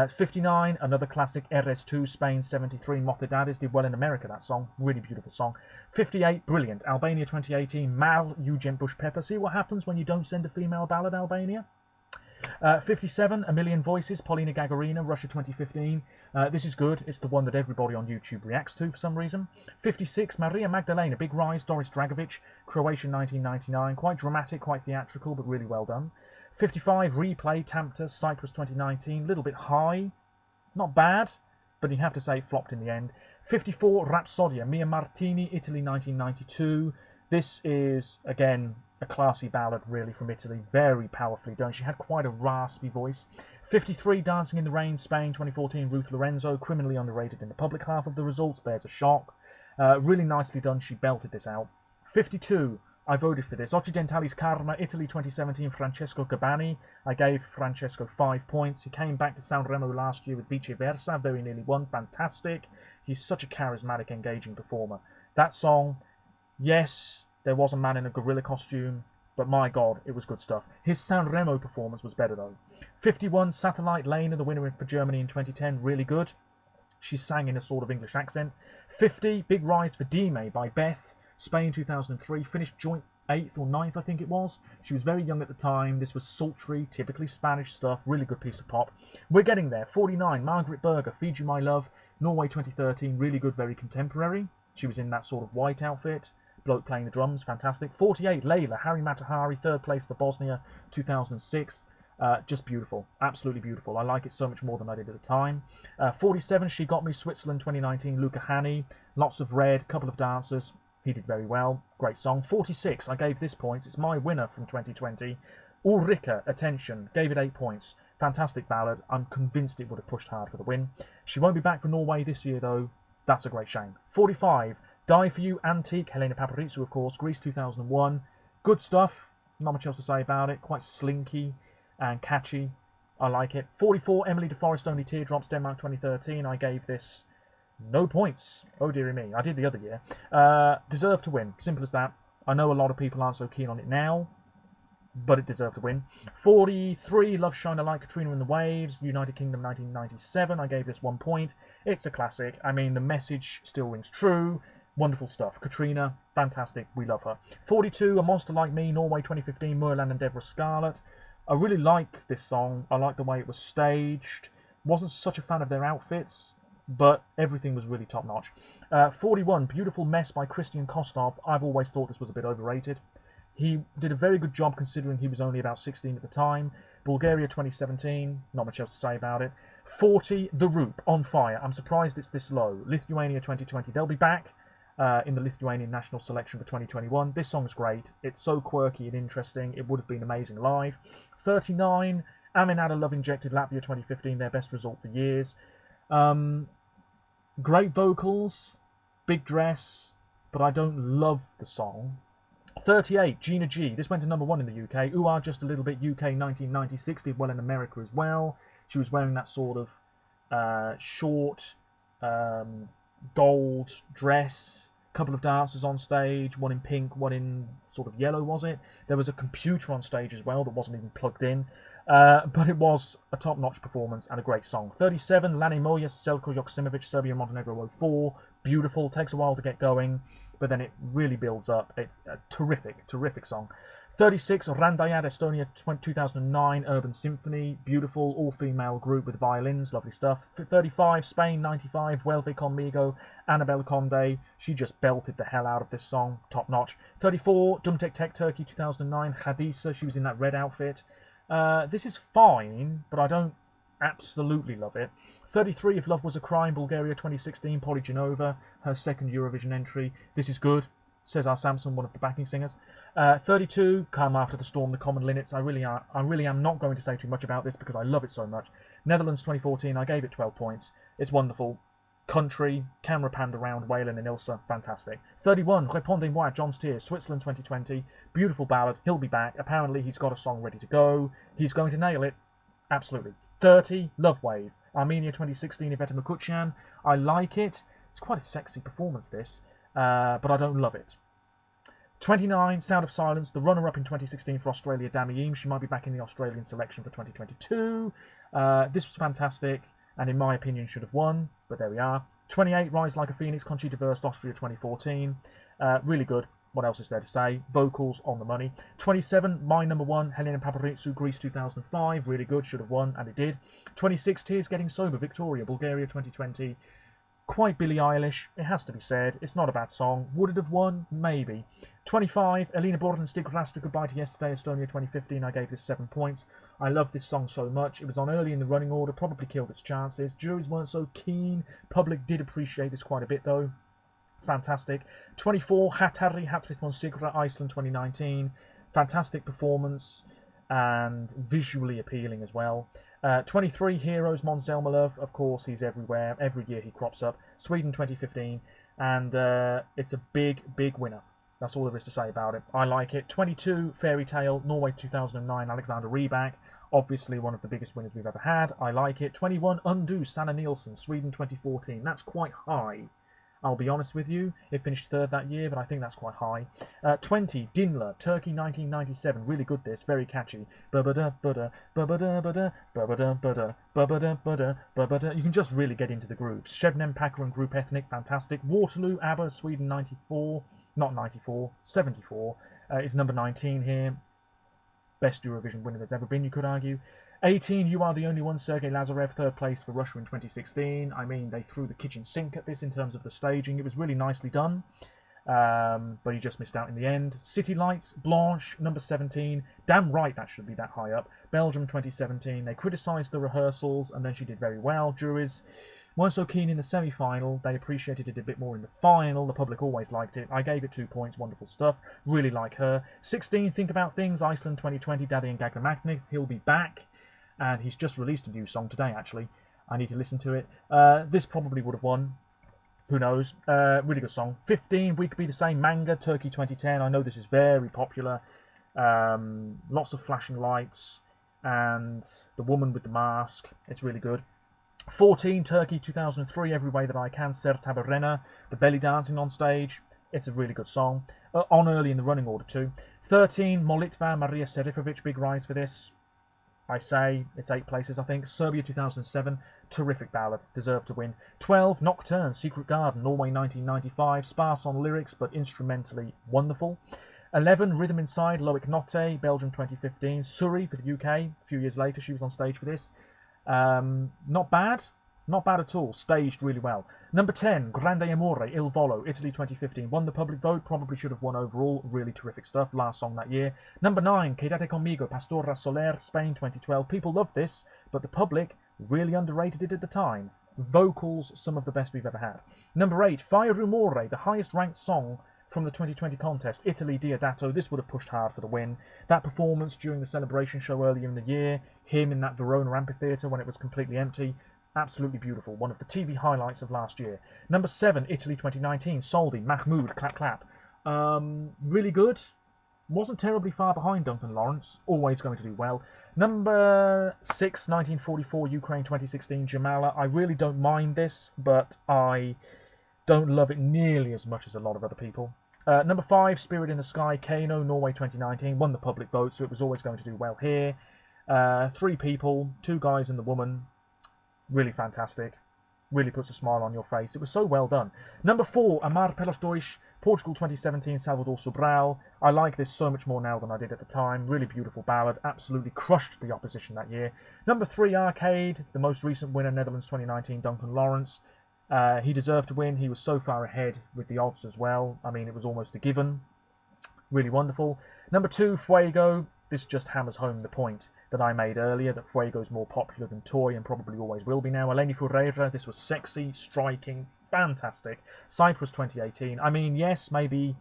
Speaker 1: 59, another classic, RS2, Spain 73, Mocedades, did well in America, that song, really beautiful song. 58, brilliant, Albania 2018, Mal, Eugen Bush Pepper. See what happens when you don't send a female ballad, Albania? 57, A Million Voices, Polina Gagarina, Russia 2015. This is good. It's the one that everybody on YouTube reacts to for some reason. 56, Maria Magdalena, Big Rise, Doris Dragovic, Croatia 1999. Quite dramatic, quite theatrical, but really well done. 55, Replay, Tamta, Cyprus 2019. Little bit high. Not bad, but you have to say it flopped in the end. 54, Rapsodia, Mia Martini, Italy 1992. This is, again, a classy ballad, really, from Italy. Very powerfully done. She had quite a raspy voice. 53, Dancing in the Rain, Spain 2014, Ruth Lorenzo. Criminally underrated in the public half of the results. There's a shock. Really nicely done. She belted this out. 52, I voted for this. Occidentali's Karma, Italy 2017, Francesco Gabbani. I gave Francesco 5 points. He came back to Sanremo last year with Vice Versa. Very nearly won. Fantastic. He's such a charismatic, engaging performer. That song, yes, there was a man in a gorilla costume, but my god, it was good stuff. His Sanremo performance was better though. 51, Satellite Lena, the winner for Germany in 2010, really good. She sang in a sort of English accent. 50, Big Rise for Dime by Beth, Spain 2003, finished joint 8th or 9th I think it was. She was very young at the time. This was sultry, typically Spanish stuff, really good piece of pop. We're getting there. 49, Margaret Berger, Feed You My Love, Norway 2013, really good, very contemporary. She was in that sort of white outfit. Bloke playing the drums, fantastic. 48, Layla, Harry Matahari, 3rd place for Bosnia, 2006. Just beautiful, absolutely beautiful. I like it so much more than I did at the time. 47, She Got Me, Switzerland 2019, Luca Hani. Lots of red, couple of dancers. He did very well. Great song. 46, I gave this points. It's my winner from 2020. Ulrika, Attention, gave it 8 points. Fantastic ballad. I'm convinced it would have pushed hard for the win. She won't be back for Norway this year though. That's a great shame. 45, Die For You, Antique, Helena Paparizou, of course, Greece 2001. Good stuff, not much else to say about it. Quite slinky and catchy. I like it. 44, Emily de Forest, Only Teardrops, Denmark 2013. I gave this no points. Oh dearie me, I did the other year. Deserved to win, simple as that. I know a lot of people aren't so keen on it now, but it deserved to win. 43, Love Shine a Light, Katrina and the Waves, United Kingdom 1997. I gave this 1 point. It's a classic. I mean, the message still rings true. Wonderful stuff. Katrina, fantastic. We love her. 42, A Monster Like Me, Norway 2015, Moorland and Deborah Scarlett. I really like this song. I like the way it was staged. Wasn't such a fan of their outfits, but everything was really top notch. 41, Beautiful Mess by Christian Kostov. I've always thought this was a bit overrated. He did a very good job considering he was only about 16 at the time. Bulgaria 2017, not much else to say about it. 40, The Roop, On Fire. I'm surprised it's this low. Lithuania 2020, they'll be back in the Lithuanian national selection for 2021. This song's great. It's so quirky and interesting. It would have been amazing live. 39, Aminata Love Injected, Latvia 2015, their best result for years. Great vocals, big dress, but I don't love the song. 38, Gina G. This went to #1 in the UK. Ooh Ah Just a Little Bit, UK 1996, did well in America as well. She was wearing that sort of short gold dress, couple of dancers on stage, one in pink, one in sort of yellow, was it? There was a computer on stage as well that wasn't even plugged in. But it was a top-notch performance and a great song. 37, Lani Moja, Selko Joksimovic, Serbia Montenegro 04. Beautiful, takes a while to get going, but then it really builds up. It's a terrific, terrific song. 36, Randayad, Estonia 2009, Urban Symphony. Beautiful, all-female group with violins, lovely stuff. 35, Spain 95, Vuelve Conmigo, Annabelle Conde. She just belted the hell out of this song, top-notch. 34, Dumtek Tek Turkey 2009, Hadisa, she was in that red outfit. This is fine, but I don't absolutely love it. 33, If Love Was a Crime, Bulgaria 2016, Polly Genova, her second Eurovision entry. This is good, says our Samson, one of the backing singers. 32, Calm After the Storm, The Common Linnets. I really am not going to say too much about this because I love it so much. Netherlands 2014, I gave it 12 points. It's wonderful. Country, camera panned around, Waylon and Ilse, fantastic. 31, Répondez-moi, John's Tears, Switzerland 2020, beautiful ballad, he'll be back. Apparently he's got a song ready to go. He's going to nail it, absolutely. 30, Love Wave, Armenia 2016, Iveta Makuchian. I like it. It's quite a sexy performance, this, but I don't love it. 29, Sound of Silence, the runner-up in 2016 for Australia, Dami Eames. She might be back in the Australian selection for 2022. This was fantastic, and in my opinion should have won, but there we are. 28, Rise Like a Phoenix, Conchita Wurst, Austria 2014. Really good. What else is there to say? Vocals on the money. 27, My Number One, Helena Paparizou, Greece 2005. Really good, should have won, and it did. 26, Tears Getting Sober, Victoria, Bulgaria 2020. Quite Billie Eilish, it has to be said. It's not a bad song. Would it have won? Maybe. 25, Elina Bordenstick, Rasta, Goodbye to Yesterday, Estonia 2015. I gave this 7 points. I love this song so much. It was on early in the running order, probably killed its chances. Juries weren't so keen. Public did appreciate this quite a bit though. Fantastic. 24, Hatari, Hatrith Monsigra, Iceland 2019. Fantastic performance and visually appealing as well. 23, Heroes, Måns Zelmerlöw, of course, he's everywhere. Every year he crops up. Sweden 2015, and it's a big, big winner. That's all there is to say about it. I like it. 22, Fairy Tale, Norway 2009, Alexander Rybak. Obviously one of the biggest winners we've ever had. I like it. 21, Undo, Sanna Nielsen, Sweden 2014. That's quite high. I'll be honest with you, it finished third that year, but I think that's quite high. 20, Dinla, Turkey 1997, really good this, very catchy. You can just really get into the grooves. Shebnem Packer and Group Ethnic, fantastic. Waterloo, ABBA, Sweden 94, not 94, 74, is number 19 here. Best Eurovision winner there's ever been, you could argue. 18, You Are the Only One, Sergei Lazarev, third place for Russia in 2016. I mean, they threw the kitchen sink at this in terms of the staging. It was really nicely done, but he just missed out in the end. City Lights, Blanche, number 17. Damn right that should be that high up. Belgium 2017. They criticised the rehearsals, and then she did very well. Juries weren't so keen in the semi-final. They appreciated it a bit more in the final. The public always liked it. I gave it 2 points. Wonderful stuff. Really like her. 16, Think About Things, Iceland 2020. Daddy and Gagner Magnet. He'll be back. And he's just released a new song today, actually. I need to listen to it. This probably would have won. Who knows? Really good song. 15, We Could Be the Same, Manga, Turkey 2010. I know this is very popular. Lots of flashing lights. And The Woman with the Mask. It's really good. 14, Turkey 2003, Every Way That I Can, Ser Tabarena. The belly dancing on stage. It's a really good song. On early in the running order, too. 13, Molitva, Maria Serifovic. Big rise for this. I say it's 8 places, I think. Serbia 2007, terrific ballad, deserved to win. 12, Nocturne, Secret Garden, Norway 1995, sparse on lyrics but instrumentally wonderful. 11, Rhythm Inside, Loic Notte, Belgium 2015. Surrey for the UK, a few years later she was on stage for this. Not bad at all, staged really well. Number 10, Grande Amore, Il Volo, Italy 2015. Won the public vote, probably should have won overall. Really terrific stuff, last song that year. Number 9, Quédate Conmigo, Pastora Soler, Spain 2012. People love this, but the public really underrated it at the time. Vocals, some of the best we've ever had. Number 8, Fire Rumore, the highest ranked song from the 2020 contest, Italy, Diodato. This would have pushed hard for the win. That performance during the celebration show earlier in the year, him in that Verona amphitheatre when it was completely empty, absolutely beautiful. One of the TV highlights of last year. Number 7, Italy 2019, Soldi, Mahmoud, Clap Clap. Really good. Wasn't terribly far behind Duncan Lawrence. Always going to do well. Number 6, 1944, Ukraine 2016, Jamala. I really don't mind this, but I don't love it nearly as much as a lot of other people. Number 5, Spirit in the Sky, Kano, Norway 2019, won the public vote, so it was always going to do well here. 3 people, 2 guys and the woman, really fantastic. Really puts a smile on your face. It was so well done. Number 4, Amar pelos Dois, Portugal 2017, Salvador Sobral. I like this so much more now than I did at the time. Really beautiful ballad. Absolutely crushed the opposition that year. Number 3, Arcade, the most recent winner, Netherlands 2019, Duncan Lawrence. He deserved to win. He was so far ahead with the odds as well. I mean, it was almost a given. Really wonderful. Number 2, Fuego. This just hammers home the point that I made earlier, that Fuego is more popular than Toy and probably always will be now. Eleni Ferreira, this was sexy, striking, fantastic. Cyprus 2018. I mean, yes, maybe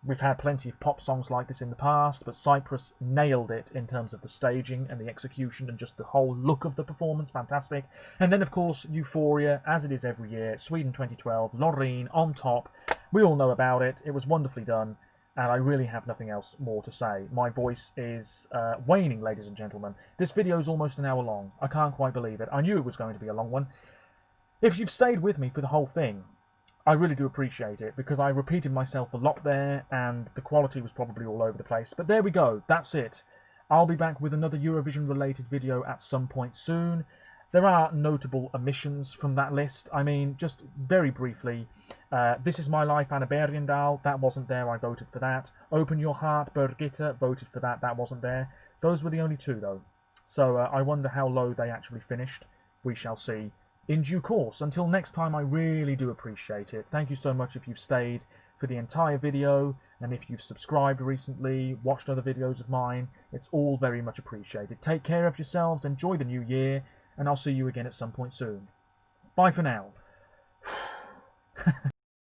Speaker 1: we've had plenty of pop songs like this in the past, but Cyprus nailed it in terms of the staging and the execution and just the whole look of the performance. Fantastic. And then, of course, Euphoria, as it is every year. Sweden 2012, Loreen on top. We all know about it. It was wonderfully done. And I really have nothing else more to say. My voice is waning, ladies and gentlemen. This video is almost an hour long. I can't quite believe it. I knew it was going to be a long one. If you've stayed with me for the whole thing, I really do appreciate it, because I repeated myself a lot there, and the quality was probably all over the place. But there we go. That's it. I'll be back with another Eurovision-related video at some point soon. There are notable omissions from that list. I mean, just very briefly, This Is My Life, Anna Bergendahl, that wasn't there, I voted for that. Open Your Heart, Birgitta, voted for that, that wasn't there. Those were the only 2, though. So I wonder how low they actually finished. We shall see in due course. Until next time, I really do appreciate it. Thank you so much if you've stayed for the entire video, and if you've subscribed recently, watched other videos of mine. It's all very much appreciated. Take care of yourselves, enjoy the new year, and I'll see you again at some point soon. Bye for now.